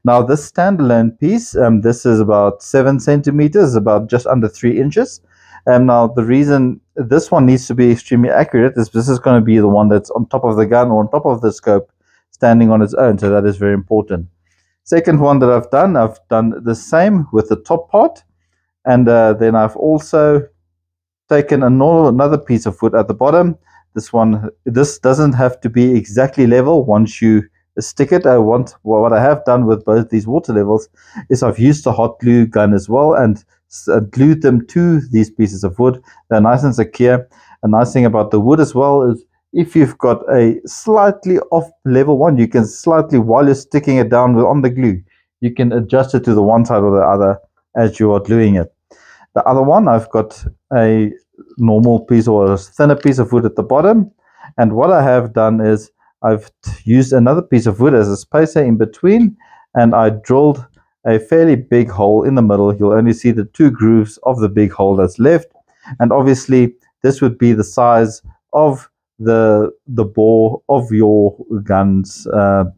Now this standalone piece, this is about 7 centimeters, about just under 3 inches. Now the reason this one needs to be extremely accurate is this is going to be the one that's on top of the gun or on top of the scope, standing on its own, so that is very important. Second one that I've done the same with the top part, and then I've also taken another piece of wood at the bottom. This doesn't have to be exactly level once you stick it. What I have done with both these water levels is I've used a hot glue gun as well and glued them to these pieces of wood. They're nice and secure. A nice thing about the wood as well is if you've got a slightly off level one, you can slightly, while you're sticking it down on the glue, you can adjust it to the one side or the other as you are gluing it. The other one, I've got a normal piece or a thinner piece of wood at the bottom, and what I have done is I've used another piece of wood as a spacer in between, and I drilled a fairly big hole in the middle. You'll only see the 2 grooves of the big hole that's left, and obviously this would be the size of the bore of your gun's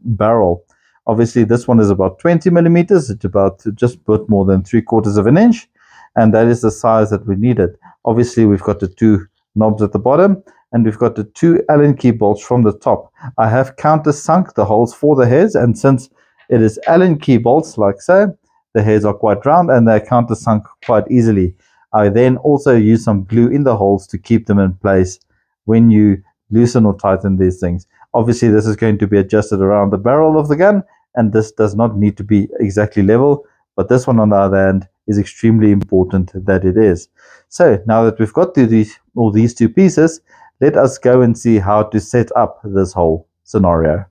barrel. Obviously this one is about 20 millimeters. It's about just a bit more than 3/4 of an inch, and that is the size that we needed. Obviously we've got the 2 knobs at the bottom, and we've got the 2 Allen key bolts from the top. I have countersunk the holes for the heads, and since it is Allen key bolts like so, the heads are quite round and they're countersunk quite easily. I then also use some glue in the holes to keep them in place when you loosen or tighten these things. Obviously this is going to be adjusted around the barrel of the gun, and this does not need to be exactly level, but this one on the other hand is extremely important that it is. So now that we've got to these 2 pieces, let us go and see how to set up this whole scenario.